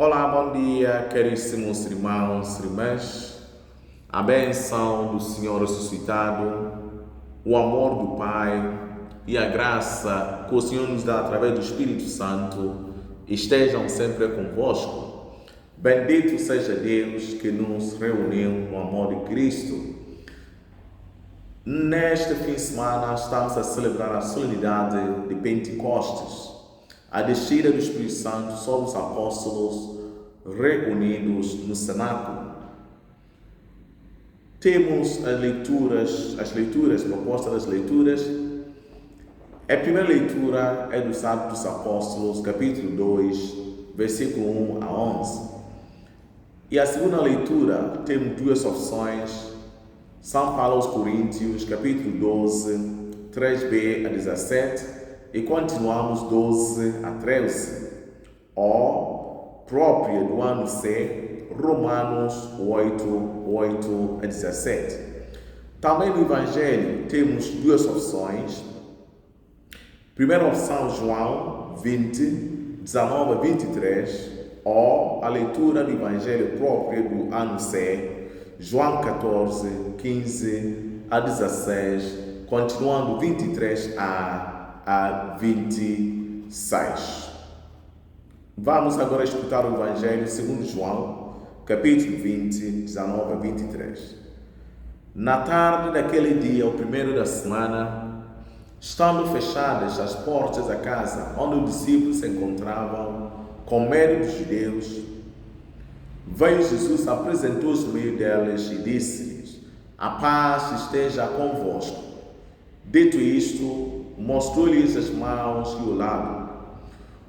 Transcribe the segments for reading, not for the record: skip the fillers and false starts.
Olá, bom dia, caríssimos irmãos e irmãs. A bênção do Senhor ressuscitado, o amor do Pai e a graça que o Senhor nos dá através do Espírito Santo estejam sempre convosco. Bendito seja Deus que nos reuniu no amor de Cristo. Neste fim de semana estamos a celebrar a solenidade de Pentecostes, a descida do Espírito Santo sobre os apóstolos reunidos no cenáculo. Temos as leituras, propostas das leituras. A primeira leitura é dos Atos dos Apóstolos, capítulo 2, versículo 1 a 11. E a segunda leitura temos duas opções. São Paulo aos Coríntios, capítulo 12, 3b a 17, e continuamos 12 a 13. Ou, própria do ano C, Romanos 8, 8 a 17. Também no Evangelho temos duas opções. Primeira opção, João 20, 19 a 23, ou a leitura do Evangelho próprio do ano C, João 14, 15 a 16, continuando 23 a 26. Vamos agora escutar o Evangelho segundo João, capítulo 20, 19 a 23. Na tarde daquele dia, o primeiro da semana, estando fechadas as portas da casa onde os discípulos se encontravam, com medo dos judeus, veio Jesus, apresentou-se no meio deles e disse-lhes: a paz esteja convosco. Dito isto, mostrou-lhes as mãos e o lado.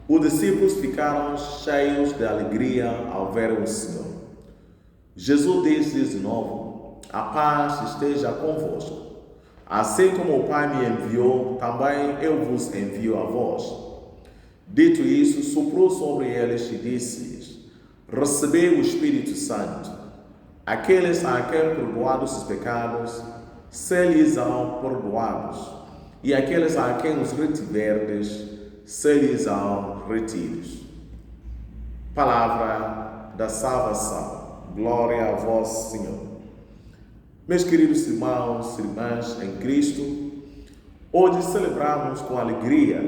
Os discípulos ficaram cheios de alegria ao ver o Senhor. Jesus disse-lhes de novo: a paz esteja convosco. Assim como o Pai me enviou, também eu vos envio a vós. Dito isso, soprou sobre eles e disse-lhes: recebei o Espírito Santo. Aqueles a quem perdoados os pecados, se-lhes-ão perdoados, e aqueles a quem os retiverdes, se-lhes-ão retidos. Palavra da salvação. Glória a vós, Senhor. Meus queridos irmãos e irmãs em Cristo, hoje celebramos com alegria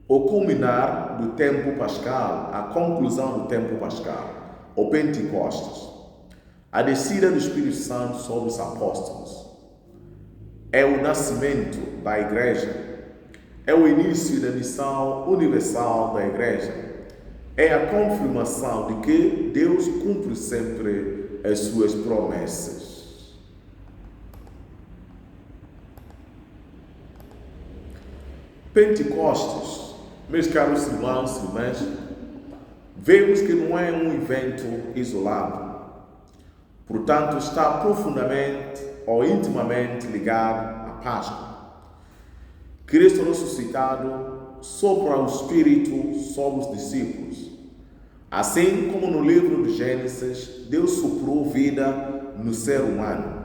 o culminar do tempo pascal, a conclusão do tempo pascal, o Pentecostes, a descida do Espírito Santo sobre os apóstolos. É o nascimento da Igreja, é o início da missão universal da Igreja, é a confirmação de que Deus cumpre sempre as suas promessas. Pentecostes, meus caros irmãos e irmãs, vemos que não é um evento isolado. Portanto, está profundamente ou intimamente ligado à Páscoa. Cristo ressuscitado sopra o Espírito sobre os discípulos. Assim como no livro de Gênesis, Deus soprou vida no ser humano.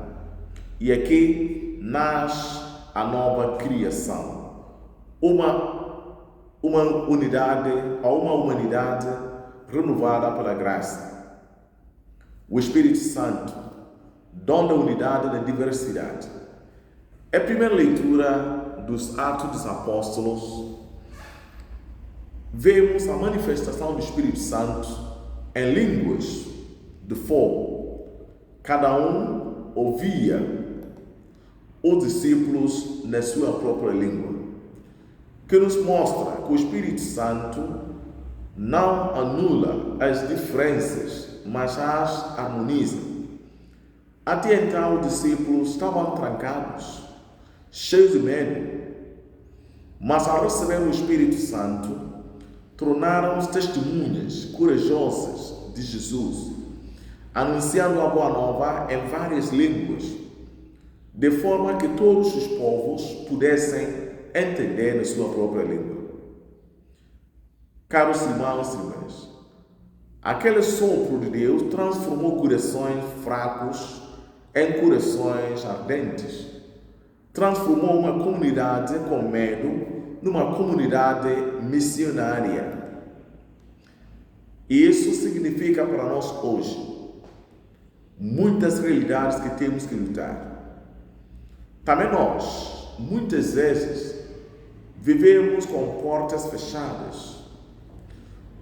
E aqui nasce a nova criação. Uma humanidade renovada pela graça. O Espírito Santo, dom da unidade e da diversidade. A primeira leitura dos Atos dos Apóstolos, vemos a manifestação do Espírito Santo em línguas de fogo. Cada um ouvia os discípulos na sua própria língua, que nos mostra que o Espírito Santo não anula as diferenças, mas as harmoniza. Até então, os discípulos estavam trancados, cheios de medo, mas ao receber o Espírito Santo, tornaram-se testemunhas corajosas de Jesus, anunciando a boa nova em várias línguas, de forma que todos os povos pudessem entender na sua própria língua. Caros irmãos e irmãs, aquele sopro de Deus transformou corações fracos em corações ardentes. Transformou uma comunidade com medo numa comunidade missionária. E isso significa para nós hoje muitas realidades que temos que lutar. Também nós, muitas vezes, vivemos com portas fechadas.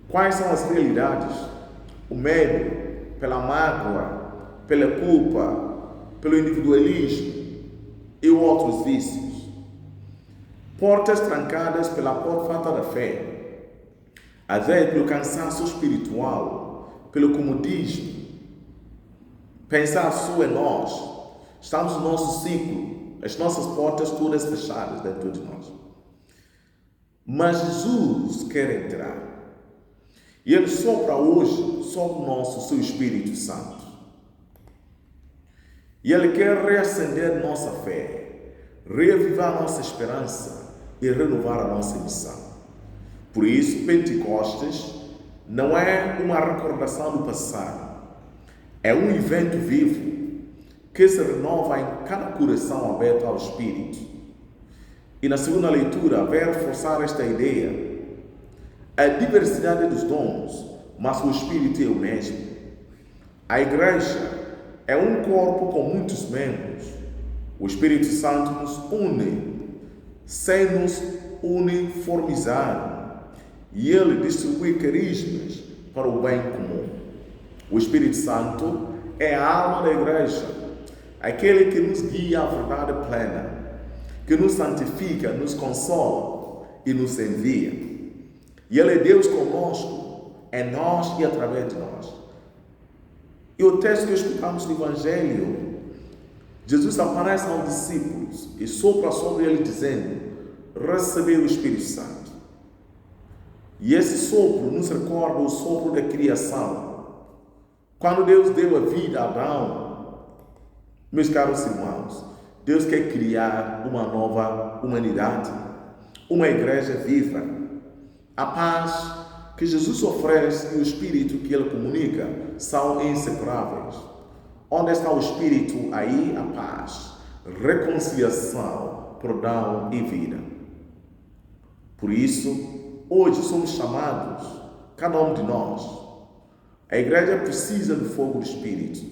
Quais são as realidades? O medo, pela mágoa, pela culpa, pelo individualismo e outros vícios. Portas trancadas pela falta da fé, às vezes pelo cansaço espiritual, pelo comodismo. Pensar só em nós. Estamos no nosso ciclo, as nossas portas todas fechadas dentro de nós. Mas Jesus quer entrar. E Ele sopra hoje sobre nós o seu Espírito Santo. E Ele quer reacender nossa fé, reavivar nossa esperança e renovar a nossa missão. Por isso, Pentecostes não é uma recordação do passado. É um evento vivo que se renova em cada coração aberto ao Espírito. E na segunda leitura, vai reforçar esta ideia. A diversidade dos dons, mas o Espírito é o mesmo. A igreja é um corpo com muitos membros. O Espírito Santo nos une, sem nos uniformizar. E Ele distribui carismas para o bem comum. O Espírito Santo é a alma da igreja, aquele que nos guia à verdade plena, que nos santifica, nos consola e nos envia. E Ele é Deus conosco, é nós e através de nós. E o texto que escutamos no Evangelho, Jesus aparece aos discípulos e sopra sobre ele dizendo: receber o Espírito Santo. E esse sopro nos recorda o sopro da criação. Quando Deus deu a vida a Abraão, meus caros irmãos, Deus quer criar uma nova humanidade, uma igreja viva. A paz que Jesus oferece e o Espírito que Ele comunica são inseparáveis. Onde está o Espírito, aí a paz, reconciliação, perdão e vida. Por isso, hoje somos chamados, cada um de nós. A igreja precisa do fogo do Espírito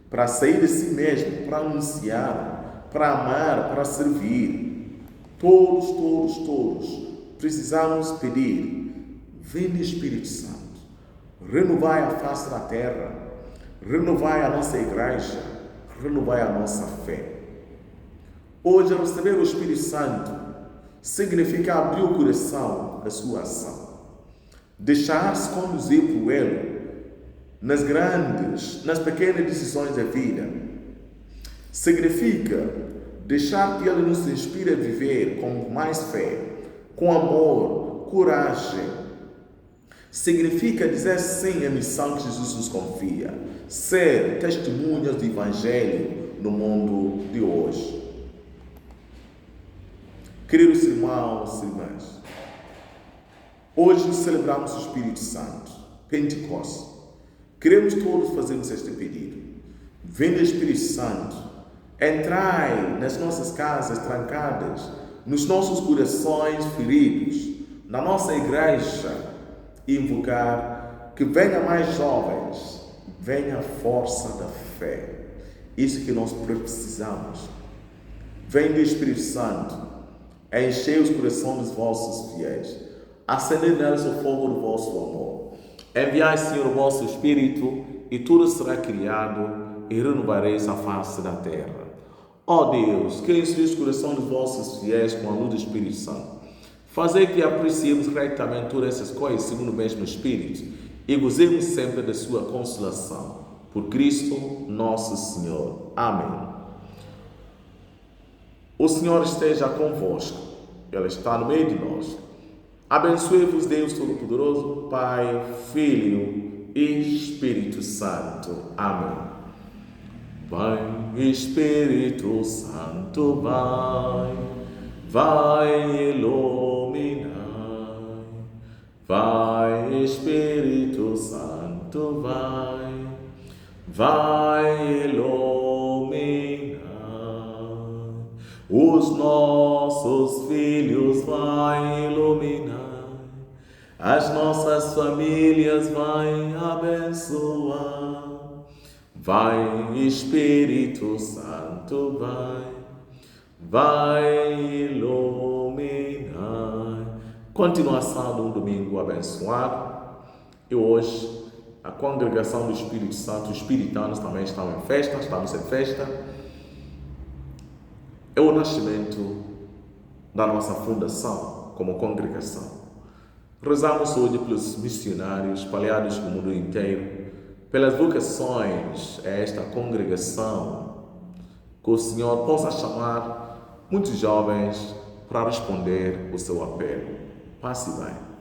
para sair de si mesmo, para anunciar, para amar, para servir. Todos precisamos pedir: vem Espírito Santo, renovai a face da terra, renovai a nossa igreja, renovai a nossa fé. Hoje, receber o Espírito Santo significa abrir o coração à sua ação, deixar-se conduzir por Ele nas grandes, nas pequenas decisões da vida. Significa deixar que Ele nos inspire a viver com mais fé, com amor, coragem. Significa dizer sim à missão que Jesus nos confia, ser testemunhas do Evangelho no mundo de hoje. Queridos irmãos e irmãs, hoje celebramos o Espírito Santo, Pentecostes. Queremos todos fazermos este pedido. Vem Espírito Santo, entrai nas nossas casas trancadas, nos nossos corações feridos, na nossa igreja, e invocar que venha mais jovens, venha a força da fé. Isso que nós precisamos. Vem Espírito Santo, enchei os corações dos vossos fiéis, acendei neles o fogo do vosso amor. Enviai, Senhor, o vosso Espírito, e tudo será criado, e renovareis a face da terra. Ó Deus, que enchei os corações dos vossos fiéis com a luz do Espírito Santo. Fazei que apreciemos retamente todas essas coisas segundo o mesmo Espírito, e gozemos sempre da sua consolação. Por Cristo nosso Senhor. Amém. O Senhor esteja convosco. Ele está no meio de nós. Abençoe-vos Deus Todo-Poderoso, Pai, Filho e Espírito Santo. Amém. Vai, Espírito Santo, vai iluminar. Vai, Espírito Santo, vai iluminar. Os nossos filhos vai iluminar. as nossas famílias vai abençoar. Vai, Espírito Santo, vai iluminar. Continuação de um domingo abençoado. E hoje, a congregação do Espírito Santo, os espiritanos também estamos em festa, estamos em festa. É o nascimento da nossa fundação como congregação. Rezamos hoje pelos missionários espalhados no mundo inteiro, pelas vocações a esta congregação, que o Senhor possa chamar muitos jovens para responder o seu apelo. Passe bem.